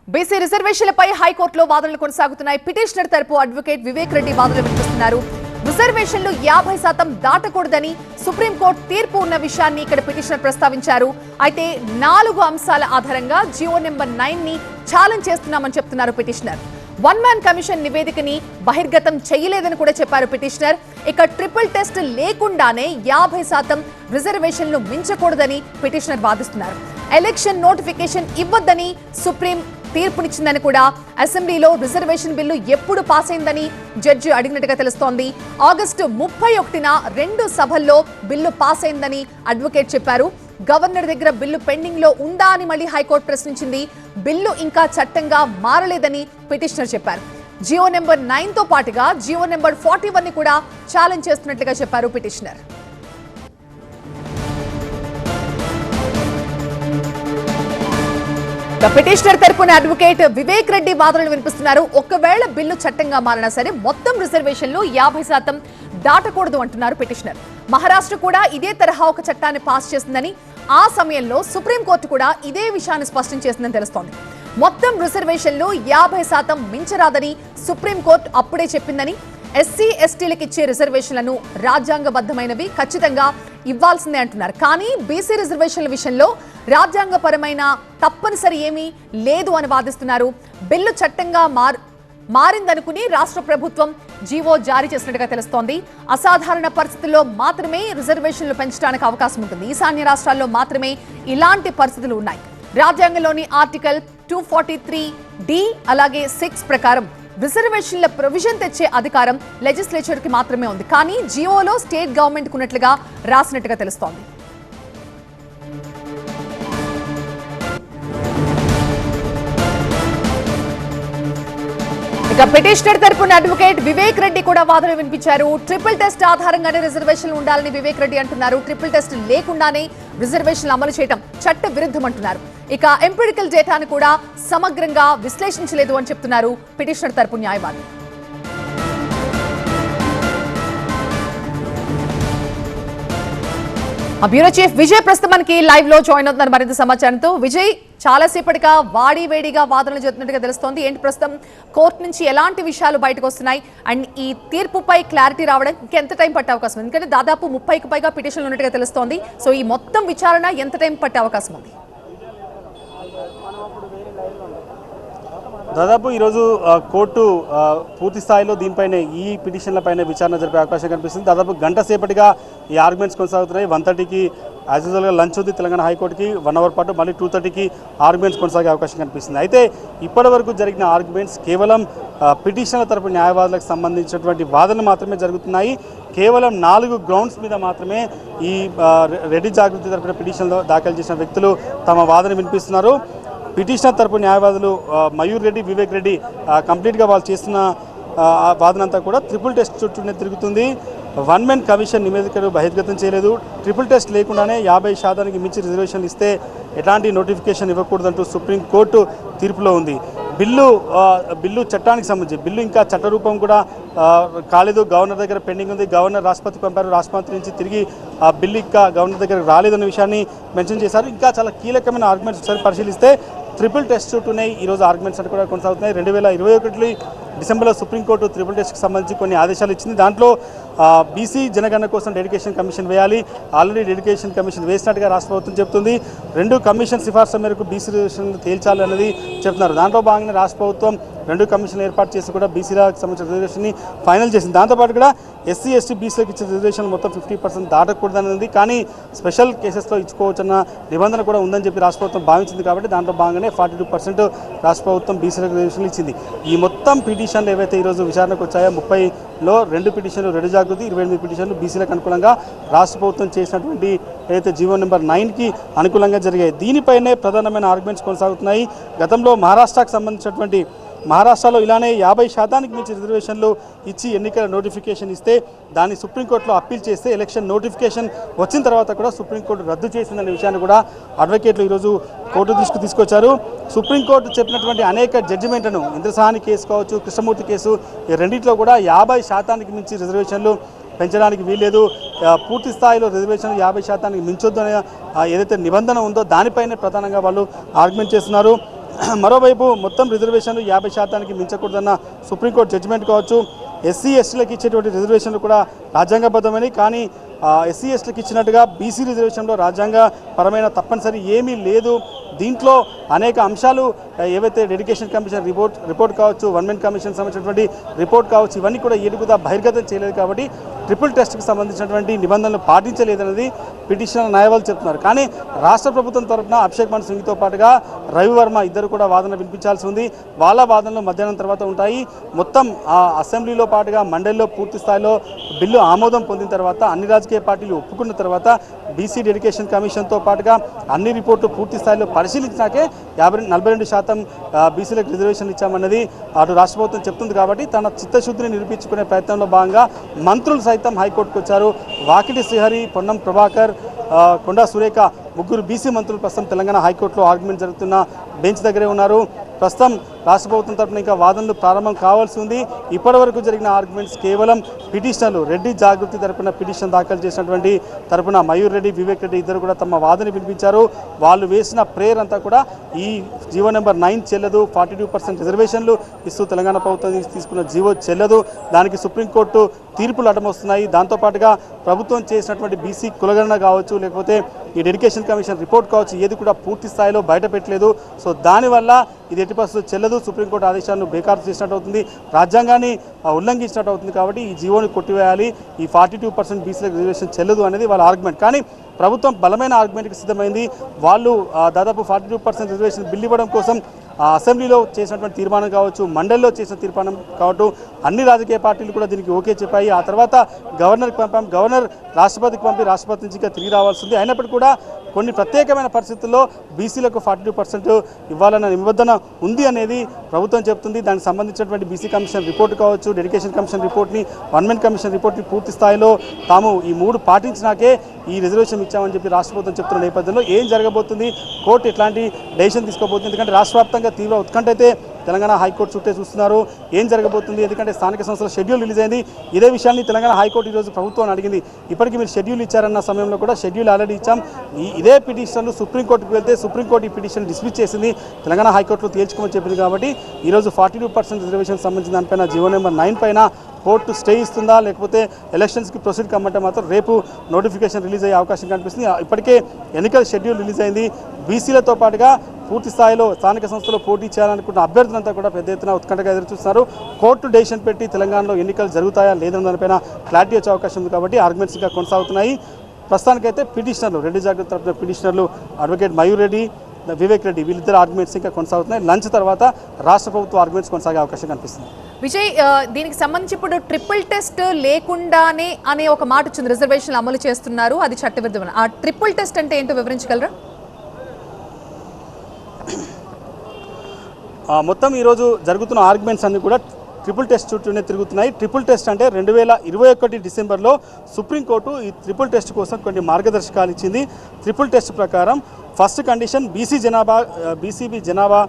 BC రిజర్వేషన్లపై హైకోర్టులో వాదనలు కొనసాగుతున్నాయి. పిటిషనర్ తరపు అడ్వకేట్ వివేక్ రెడ్డి వాదనలు వినిపిస్తున్నారు. రిజర్వేషన్లు 50% దాటకూడదని సుప్రీంకోర్టు తీర్పు ఉన్న విషయాన్ని ఇక్కడ పిటిషనర్ ప్రస్తావించారు. అయితే 4 అంశాల ఆధారంగా జియో నెంబర్ 9 ని ఛాలెంజ్ చేస్తున్నామని చెప్తున్నారు పిటిషనర్. వన్ మ్యాన్ కమిషన్ నివేదికని బహిర్గతం చేయలేదని కూడా చెప్పారు పిటిషనర్. ఇక ట్రిపుల్ టెస్ట్ లేకుండానే 50% రిజర్వేషన్లు మించకూడదని పిటిషనర్ వాదిస్తున్నారు. ఎలక్షన్ నోటిఫికేషన్ ఇవ్వొద్దని సుప్రీం తీర్పునిచ్చిందని కూడా, అసెంబ్లీలో రిజర్వేషన్ బిల్లు ఎప్పుడు పాస్ అయిందని జడ్జి అడిగినట్టుగా తెలుస్తోంది. ఆగస్టు 31న 2 సభల్లో బిల్లు పాస్ అయిందని అడ్వకేట్ చెప్పారు. గవర్నర్ దగ్గర బిల్లు పెండింగ్ లో ఉందా అని మళ్ళీ హైకోర్టు ప్రశ్నించింది. బిల్లు ఇంకా చట్టంగా మారలేదని పిటిషనర్ చెప్పారు. జియో నెంబర్ 9 తో పాటుగా జియో నెంబర్ 41 ని కూడా ఛాలెంజ్ చేస్తున్నట్లుగా చెప్పారు పిటిషనర్. పిటిషనర్ తరపున అడ్వకేట్ వివేక్ రెడ్డి వాదనలు వినిపిస్తున్నారు. ఒకవేళ బిల్లు చట్టంగా మారినా సరే మొత్తం రిజర్వేషన్లు 50% దాటకూడదు అంటున్నారు పిటిషనర్. మహారాష్ట్ర కూడా ఇదే తరహా ఒక చట్టాన్ని పాస్ చేసిందని, ఆ సమయంలో సుప్రీంకోర్టు కూడా ఇదే విషయాన్ని స్పష్టం చేసిందని తెలుస్తోంది. మొత్తం రిజర్వేషన్లు 50% మించరాదని సుప్రీంకోర్టు అప్పుడే చెప్పిందని, ఎస్సీ ఎస్టీలకు ఇచ్చే రిజర్వేషన్లను రాజ్యాంగబద్ధమైనవి, ఖచ్చితంగా ఇవ్వాల్సిందే అంటున్నారు. కానీ బీసీ రిజర్వేషన్ల విషయంలో రాజ్యాంగపరమైన తప్పనిసరి ఏమీ లేదు అని వాదిస్తున్నారు. బిల్లు చట్టంగా మారిందనుకుని రాష్ట్ర ప్రభుత్వం జీవో జారీ చేసినట్టుగా తెలుస్తోంది. అసాధారణ పరిస్థితుల్లో మాత్రమే రిజర్వేషన్లు పెంచడానికి అవకాశం ఉంటుంది. ఈశాన్య రాష్ట్రాల్లో మాత్రమే ఇలాంటి పరిస్థితులు ఉన్నాయి. రాజ్యాంగంలోని ఆర్టికల్ 243D అలాగే 6 ప్రకారం రిజర్వేషన్ల ప్రొవిజన్ తెచ్చే అధికారం లెజిస్లేచర్ కి మాత్రమే ఉంది. కానీ జియోలో స్టేట్ గవర్నమెంట్ కున్నట్లుగా రాసినట్టుగా తెలుస్తోంది. ఇక పిటిషనర్ తరపున అడ్వకేట్ వివేక్ రెడ్డి కూడా వాదనలు వినిపించారు. ట్రిపుల్ టెస్ట్ ఆధారంగానే రిజర్వేషన్లు ఉండాలని వివేక్ రెడ్డి అంటున్నారు. ట్రిపుల్ టెస్ట్ లేకుండానే రిజర్వేషన్లు అమలు చేయడం చట్ట విరుద్ధం అంటున్నారు. ఇక ఎంపిరికల్ డేటాను కూడా సమగ్రంగా విశ్లేషించలేదు అని చెప్తున్నారు పిటిషనర్ తరపు న్యాయవాది. బ్యూరో చీఫ్ విజయ్ ప్రస్తుతానికి లైవ్ లో జాయిన్ అవుతున్నారు మరింత సమాచారంతో. విజయ్, చాలాసేపటిగా వేడిగా వాదనలు జరుగుతున్నట్టుగా తెలుస్తోంది. ఏంటి ప్రస్తుతం కోర్టు నుంచి ఎలాంటి విషయాలు బయటకు వస్తున్నాయి? అండ్ ఈ తీర్పుపై క్లారిటీ రావడానికి ఎంత టైం పట్టే అవకాశం ఉంది? ఎందుకంటే దాదాపు 30కి పైగా పిటిషన్లు ఉన్నట్టుగా తెలుస్తోంది. సో ఈ మొత్తం విచారణ ఎంత టైం పట్టే అవకాశం ఉంది? దాదాపు ఈరోజు కోర్టు పూర్తి స్థాయిలో దీనిపైన ఈ పిటిషన్లపైన విచారణ జరిపే అవకాశం కనిపిస్తుంది. దాదాపు గంట సేపటిగా ఈ ఆర్గ్యుమెంట్స్ కొనసాగుతున్నాయి. 1:30కి యాజ్ యూజువల్గా లంచ్ ఉంది తెలంగాణ హైకోర్టుకి, 1 అవర్ పాటు మళ్ళీ 2:30కి ఆర్గ్యుమెంట్స్ కొనసాగే అవకాశం కనిపిస్తుంది. అయితే ఇప్పటి వరకు జరిగిన ఆర్గ్యుమెంట్స్ కేవలం పిటిషన్ల తరపు న్యాయవాదులకు సంబంధించినటువంటి వాదనలు మాత్రమే జరుగుతున్నాయి. కేవలం 4 గ్రౌండ్స్ మీద మాత్రమే ఈ రెడ్డి జాగృతి తరపున పిటిషన్లో దాఖలు చేసిన వ్యక్తులు తమ వాదన వినిపిస్తున్నారు. పిటిషనర్ తరపు న్యాయవాదులు మయూర్ రెడ్డి, వివేక్ రెడ్డి కంప్లీట్గా వాళ్ళు చేస్తున్న వాదన అంతా కూడా ట్రిపుల్ టెస్ట్ చుట్టూనే తిరుగుతుంది. వన్ మ్యాన్ కమిషన్ నివేదికను బహిర్గతం చేయలేదు. ట్రిపుల్ టెస్ట్ లేకుండానే 50% మించి రిజర్వేషన్లు ఇస్తే ఎలాంటి నోటిఫికేషన్ ఇవ్వకూడదంటూ సుప్రీంకోర్టు తీర్పులో ఉంది. బిల్లు చట్టానికి సంబంధించి బిల్లు ఇంకా చట్టరూపం కూడా కాలేదు. గవర్నర్ దగ్గర పెండింగ్ ఉంది. గవర్నర్ రాష్ట్రపతికి పంపారు. రాష్ట్రపతి నుంచి తిరిగి ఆ బిల్లు ఇంకా గవర్నర్ దగ్గర రాలేదన్న విషయాన్ని మెన్షన్ చేశారు. ఇంకా చాలా కీలకమైన ఆర్గ్యుమెంట్స్ ఒకసారి పరిశీలిస్తే ట్రిపుల్ టెస్ట్ చుట్టూనే ఈరోజు ఆర్గ్యుమెంట్స్ అన్ని కూడా కొనసాగుతున్నాయి. 2021 డిసెంబర్లో సుప్రీంకోర్టు ట్రిపుల్ టెస్ట్కి సంబంధించి కొన్ని ఆదేశాలు ఇచ్చింది. దాంట్లో బీసీ జనగణన కోసం డెడికేషన్ కమిషన్ వేయాలి. ఆల్రెడీ డెడికేషన్ కమిషన్ వేసినట్టుగా రాష్ట్ర ప్రభుత్వం చెప్తుంది. 2 కమిషన్ సిఫార్సుల మేరకు బీసీ రిజర్వేషన్ తేల్చాలి అన్నది చెప్తున్నారు. దాంట్లో భాగంగా రాష్ట్ర ప్రభుత్వం 2 కమిషన్లు ఏర్పాటు చేసి కూడా బీసీలకు సంబంధించిన రిజర్వేషన్ని ఫైనల్ చేసింది. దాంతోపాటు కూడా ఎస్సీ ఎస్టీ బీసీలకు ఇచ్చిన రిజర్వేషన్ మొత్తం 50% దాటకూడదన్నది, కానీ స్పెషల్ కేసెస్లో ఇచ్చుకోవచ్చన్న నిబంధన కూడా ఉందని చెప్పి రాష్ట్ర ప్రభుత్వం భావించింది. కాబట్టి దాంట్లో భాగంగానే 42% రాష్ట్ర ప్రభుత్వం బీసీలకు రిజర్వేషన్లు ఇచ్చింది. ఈ మొత్తం పిటిషన్లు ఏవైతే ఈరోజు విచారణకు వచ్చాయో 30లో 2 పిటిషన్లు రెడ్డి జాగృతి, 28 పిటిషన్లు బీసీలకు అనుకూలంగా రాష్ట్ర ప్రభుత్వం చేసినటువంటి ఏదైతే జియో నెంబర్ 9కి అనుకూలంగా జరిగాయి. దీనిపైనే ప్రధానమైన ఆర్గ్యుమెంట్స్ కొనసాగుతున్నాయి. గతంలో మహారాష్ట్రకు సంబంధించినటువంటి మహారాష్ట్రలో ఇలానే 50% మించి రిజర్వేషన్లు ఇచ్చి ఎన్నికల నోటిఫికేషన్ ఇస్తే దాన్ని సుప్రీంకోర్టులో అప్పీల్ చేస్తే ఎలక్షన్ నోటిఫికేషన్ వచ్చిన తర్వాత కూడా సుప్రీంకోర్టు రద్దు చేసిందనే విషయాన్ని కూడా అడ్వకేట్లు ఈరోజు కోర్టు దృష్టికి తీసుకొచ్చారు. సుప్రీంకోర్టు చెప్పినటువంటి అనేక జడ్జిమెంట్లను, ఇంద్రసాని కేసు కావచ్చు, కృష్ణమూర్తి కేసు, ఈ రెండింటిలో కూడా 50% మించి రిజర్వేషన్లు పెంచడానికి వీల్లేదు. పూర్తి స్థాయిలో రిజర్వేషన్ 50% మించొద్దు అనే ఏదైతే నిబంధన ఉందో దానిపైనే ప్రధానంగా వాళ్ళు ఆర్గ్యుమెంట్ చేస్తున్నారు. మరోవైపు మొత్తం రిజర్వేషన్లు 50% మించకూడదన్న సుప్రీంకోర్టు జడ్జిమెంట్ కావచ్చు, ఎస్సీ ఎస్టీలకు ఇచ్చేటువంటి రిజర్వేషన్లు కూడా రాజ్యాంగబద్ధమని, కానీ ఎస్సీ ఎస్టీలకు ఇచ్చినట్టుగా బీసీ రిజర్వేషన్లో రాజ్యాంగపరమైన తప్పనిసరి ఏమీ లేదు. దీంట్లో అనేక అంశాలు ఏవైతే డెడికేషన్ కమిషన్ రిపోర్ట్ కావచ్చు, వన్ మెన్ కమిషన్ సంబంధించినటువంటి రిపోర్ట్ కావచ్చు, ఇవన్నీ కూడా ఏడుగుదా బహిర్గతం చేయలేదు కాబట్టి ట్రిపుల్ టెస్ట్కి సంబంధించినటువంటి నిబంధనలు పాటించలేదన్నది పిటిషనర్ న్యాయవాదులు చెప్తున్నారు. కానీ రాష్ట్ర ప్రభుత్వం తరఫున అభిషేక్ మను సింగ్తో పాటుగా రవివర్మ ఇద్దరు కూడా వాదన వినిపించాల్సి ఉంది. వాళ్ళ వాదనలు మధ్యాహ్నం తర్వాత ఉంటాయి. మొత్తం అసెంబ్లీలో పాటుగా మండలిలో పూర్తి స్థాయిలో బిల్లు ఆమోదం పొందిన తర్వాత, అన్ని రాజకీయ పార్టీలు ఒప్పుకున్న తర్వాత బీసీ డెడికేషన్ కమిషన్తో పాటుగా అన్ని రిపోర్టు పూర్తి స్థాయిలో పరిశీలించినాకే 42% బీసీలకు రిజర్వేషన్లు ఇచ్చామన్నది అటు రాష్ట్ర ప్రభుత్వం చెప్తుంది. కాబట్టి తన చిత్తశుద్ధిని నిరూపించుకునే ప్రయత్నంలో భాగంగా మంత్రులు సైతం హైకోర్టుకు వచ్చారు. వాకిటి శ్రీహరి, పొన్నం ప్రభాకర్, కొండా సురేఖ ముగ్గురు బీసీ మంత్రులు ప్రస్తుతం తెలంగాణ హైకోర్టులో ఆర్గ్యుమెంట్ జరుగుతున్న బెంచ్ దగ్గరే ఉన్నారు. ప్రస్తుతం రాష్ట్ర ప్రభుత్వం తరఫున ఇంకా వాదనలు ప్రారంభం కావాల్సి ఉంది. ఇప్పటివరకు జరిగిన ఆర్గ్యుమెంట్స్ కేవలం పిటిషనర్లు రెడ్డి జాగృతి తరపున పిటిషన్ దాఖలు చేసినటువంటి తరపున మయూర్ రెడ్డి, వివేక్ రెడ్డి ఇద్దరు కూడా తమ వాదన వినిపించారు. వాళ్ళు వేసిన ప్రేయర్ అంతా కూడా ఈ జీవో నెంబర్ 9 చెల్లదు, 42% రిజర్వేషన్లు ఇస్తూ తెలంగాణ ప్రభుత్వం తీసుకున్న జీవో చెల్లదు, దానికి సుప్రీంకోర్టు తీర్పులు అడ్డమొస్తున్నాయి. దాంతోపాటుగా ప్రభుత్వం చేసినటువంటి బీసీ కులగణన కావచ్చు, లేకపోతే ఈ డెడికేషన్ కమిషన్ రిపోర్ట్ కావచ్చు, ఏది కూడా పూర్తి స్థాయిలో బయట పెట్టలేదు. సో దానివల్ల ఇది ఎట్టి పరిస్థితుల్లో చెల్లదు, సుప్రీంకోర్టు ఆదేశాలను బేఖాతరు చేసినట్టు అవుతుంది, రాజ్యాంగాన్ని ఉల్లంఘించినట్టు అవుతుంది. కాబట్టి ఈ జీవోని కొట్టివేయాలి, ఈ 42% బీసీలకు రిజర్వేషన్ చెల్లదు అనేది వాళ్ళ ఆర్గ్యుమెంట్. కానీ ప్రభుత్వం బలమైన ఆర్గ్యుమెంట్కి సిద్ధమైంది. వాళ్ళు దాదాపు 42% రిజర్వేషన్ బిల్ ఇవ్వడం కోసం అసెంబ్లీలో చేసినటువంటి తీర్మానం కావచ్చు, మండలిలో చేసిన తీర్మానం కావచ్చు, అన్ని రాజకీయ పార్టీలు కూడా దీనికి ఓకే చెప్పాయి. ఆ తర్వాత గవర్నర్కి పంపాం, గవర్నర్ రాష్ట్రపతికి పంపి రాష్ట్రపతి నుంచి ఇంకా తిరిగి రావాల్సింది. అయినప్పటికీ కూడా కొన్ని ప్రత్యేకమైన పరిస్థితుల్లో బీసీలకు 42% ఇవ్వాలన్న నిబంధన ఉంది అనేది ప్రభుత్వం చెప్తుంది. దానికి సంబంధించినటువంటి బీసీ కమిషన్ రిపోర్ట్ కావచ్చు, డెడికేషన్ కమిషన్ రిపోర్ట్ని, వన్ మెన్ కమిషన్ రిపోర్ట్ని పూర్తి స్థాయిలో తాము ఈ 3 పాటించినాకే ఈ రిజర్వేషన్ ఇచ్చామని చెప్పి రాష్ట్ర ప్రభుత్వం చెప్తున్న నేపథ్యంలో ఏం జరగబోతుంది, కోర్టు ఎట్లాంటి డెసిషన్ తీసుకోబోతుంది? ఎందుకంటే రాష్ట్ర వ్యాప్తంగా తీవ్ర ఉత్కంఠ అయితే తెలంగాణ హైకోర్టు చుట్టే చూస్తున్నారు. ఏం జరగబోతుంది? ఎందుకంటే స్థానిక సంస్థల షెడ్యూల్ రిలీజ్ అయింది. ఇదే విషయాన్ని తెలంగాణ హైకోర్టు ఈరోజు ప్రభుత్వాన్ని అడిగింది. ఇప్పటికీ మీరు షెడ్యూల్ ఇచ్చారన్న సమయంలో కూడా షెడ్యూల్ ఆల్రెడీ ఇచ్చాం. ఇదే పిటిషన్లు సుప్రీంకోర్టుకు వెళ్తే సుప్రీంకోర్టు ఈ పిటిషన్ డిస్మిస్ చేసింది, తెలంగాణ హైకోర్టులో తేల్చుకోమని చెప్పింది. కాబట్టి ఈరోజు 42% రిజర్వేషన్ సంబంధించిన దానిపైన జీవో నెంబర్ 9 పైన కోర్టు స్టే ఇస్తుందా, లేకపోతే ఎలక్షన్స్కి ప్రొసీడ్ కమ్మంటే మాత్రం రేపు నోటిఫికేషన్ రిలీజ్ అయ్యే అవకాశం కనిపిస్తుంది. ఇప్పటికే ఎన్నికల షెడ్యూల్ రిలీజ్ అయింది. బీసీలతో పాటుగా పూర్తి స్థాయిలో స్థానిక సంస్థలో పోటీ చేయాలనుకున్న అభ్యర్థులంతా కూడా పెద్ద ఎత్తున ఉత్కంఠగా ఎదురుచూస్తున్నారు. కోర్టు డెసిషన్ పెట్టి తెలంగాణలో ఎన్నికలు జరుగుతాయా లేదన్న దానిపైన క్లారిటీ వచ్చే అవకాశం ఉంది. కాబట్టి ఆర్గ్యుమెంట్స్ ఇంకా కొనసాగుతున్నాయి. ప్రస్తుతానికైతే పిటిషనర్లు రెడ్డి జాగృతి తరపున పిటిషనర్లు అడ్వకేట్ మయూర్ రెడ్డి, వివేక్ రెడ్డి వీళ్ళిద్దరు ఆర్గ్యుమెంట్స్ ఇంకా కొనసాగుతున్నాయి. లంచ్ తర్వాత రాష్ట్ర ప్రభుత్వ ఆర్గ్యుమెంట్స్ కొనసాగే అవకాశం కనిపిస్తుంది. విజయ్, దీనికి సంబంధించి ఇప్పుడు ట్రిపుల్ టెస్ట్ లేకుండానే అనే ఒక మాట వచ్చింది, రిజర్వేషన్లు అమలు చేస్తున్నారు, అది చట్టవిరుద్ధం. ఆ ట్రిపుల్ టెస్ట్ అంటే ఏంటో వివరించగలరా? మొత్తం ఈరోజు జరుగుతున్న ఆర్గ్యుమెంట్స్ అన్ని కూడా ట్రిపుల్ టెస్ట్ చుట్టూనే తిరుగుతున్నాయి. ట్రిపుల్ టెస్ట్ అంటే 2021 డిసెంబర్లో సుప్రీంకోర్టు ఈ ట్రిపుల్ టెస్ట్ కోసం కొన్ని మార్గదర్శకాలు ఇచ్చింది. ట్రిపుల్ టెస్ట్ ప్రకారం ఫస్ట్ కండిషన్ బీసీబీ జనాభా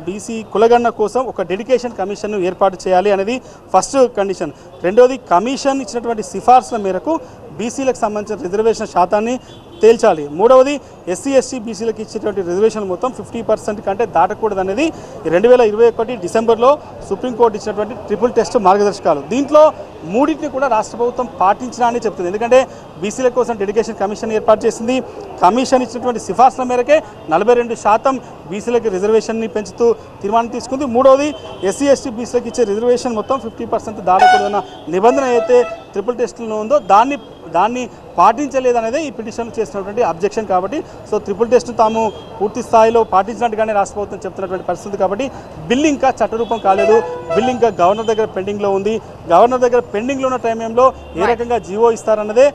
బీసీ కులగణన కోసం ఒక డెడికేషన్ కమిషన్ను ఏర్పాటు చేయాలి అనేది ఫస్ట్ కండిషన్. రెండోది, కమిషన్ ఇచ్చినటువంటి సిఫార్సుల మేరకు బీసీలకు సంబంధించిన రిజర్వేషన్ శాతాన్ని తేల్చాలి. మూడవది, ఎస్సీ ఎస్టీ బీసీలకు ఇచ్చేటువంటి రిజర్వేషన్ మొత్తం 50% కంటే దాటకూడదు అనేది 2021 డిసెంబర్లో సుప్రీంకోర్టు ఇచ్చినటువంటి ట్రిపుల్ టెస్ట్ మార్గదర్శకాలు. దీంట్లో మూడింటిని కూడా రాష్ట్ర ప్రభుత్వం పాటించినా అని చెప్తుంది. ఎందుకంటే బీసీల కోసం డెడికేషన్ కమిషన్ ఏర్పాటు చేసింది. కమిషన్ ఇచ్చినటువంటి సిఫార్సుల మేరకే 42% బీసీలకు రిజర్వేషన్ని పెంచుతూ తీర్మానం తీసుకుంది. మూడవది, ఎస్సీ ఎస్టీ బీసీలకు ఇచ్చే రిజర్వేషన్ మొత్తం 50% దాటకూడదన్న నిబంధన అయితే ట్రిపుల్ టెస్ట్లో ఉందో దాన్ని పాటించలేదనేదే ఈ పిటిషన్ చేసినటువంటి అబ్జెక్షన్. కాబట్టి సో ట్రిపుల్ టెస్ట్ను తాము పూర్తి స్థాయిలో పాటించినట్టుగానే రాష్ట్ర ప్రభుత్వం చెప్తున్నటువంటి పరిస్థితి. కాబట్టి బిల్ ఇంకా చట్టరూపం కాలేదు, బిల్ ఇంకా గవర్నర్ దగ్గర పెండింగ్లో ఉంది. గవర్నర్ దగ్గర పెండింగ్లో ఉన్న టైంలో ఏ రకంగా జీవో ఇస్తారన్నదే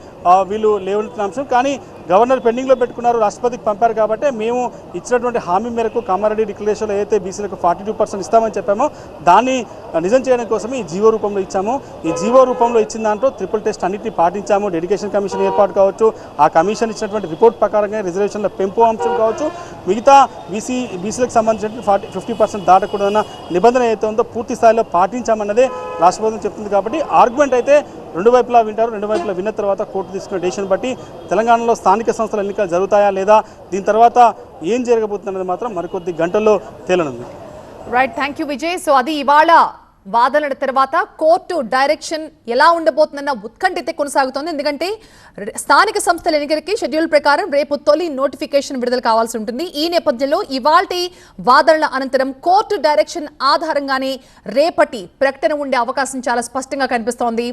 వీళ్ళు లేవనెత్తిన అంశం. కానీ గవర్నర్ పెండింగ్లో పెట్టుకున్నారు, రాష్ట్రపతికి పంపారు. కాబట్టి మేము ఇచ్చినటువంటి హామీ మేరకు కామారెడ్డి డిక్లరేషన్లో ఏదైతే బీసీలకు 42% ఇస్తామని చెప్పామో దాన్ని నిజం చేయడం కోసమే ఈ జీవో రూపంలో ఇచ్చాము. ఈ జీవో రూపంలో ఇచ్చిన దాంట్లో ట్రిపుల్ టెస్ట్ అన్నింటినీ పాటించాము. డెడికేషన్ కమిషన్ ఏర్పాటు కావచ్చు, ఆ కమిషన్ ఇచ్చినటువంటి రిపోర్ట్ ప్రకారంగా రిజర్వేషన్ల పెంపు అంశం కావచ్చు, మిగతా బీసీలకు సంబంధించిన 50% దాటకూడదన్న నిబంధన ఏదైతే ఉందో పూర్తి స్థాయిలో పాటించామన్నదే రాష్ట్ర ప్రభుత్వం చెప్తుంది. కాబట్టి ఆర్గ్యుమెంట్ అయితే రెండు వైపులా వింటారు. రెండు వైపులా విన్న తర్వాత కోర్టు తీసుకున్న డెసిషన్ బట్టి తెలంగాణలో స్థానిక సంస్థల ఎన్నికలు జరుగుతాయా లేదా, దీని తర్వాత ఏం జరగబోతున్నది మాత్రం మరికొద్ది గంటల్లో తేలనుంది. Right, thank you Vijay. So అది ఇవాళ వాదనల తర్వాత కోర్టు డైరెక్షన్ ఎలా ఉండబోతుందన్న ఉత్కంఠ అయితే కొనసాగుతోంది. ఎందుకంటే స్థానిక సంస్థల ఎన్నికలకి షెడ్యూల్ ప్రకారం రేపు తొలి నోటిఫికేషన్ విడుదల కావాల్సి ఉంటుంది. ఈ నేపథ్యంలో ఇవాల్టి వాదనల అనంతరం కోర్టు డైరెక్షన్ ఆధారంగానే రేపటి ప్రకటన ఉండే అవకాశం చాలా స్పష్టంగా కనిపిస్తోంది.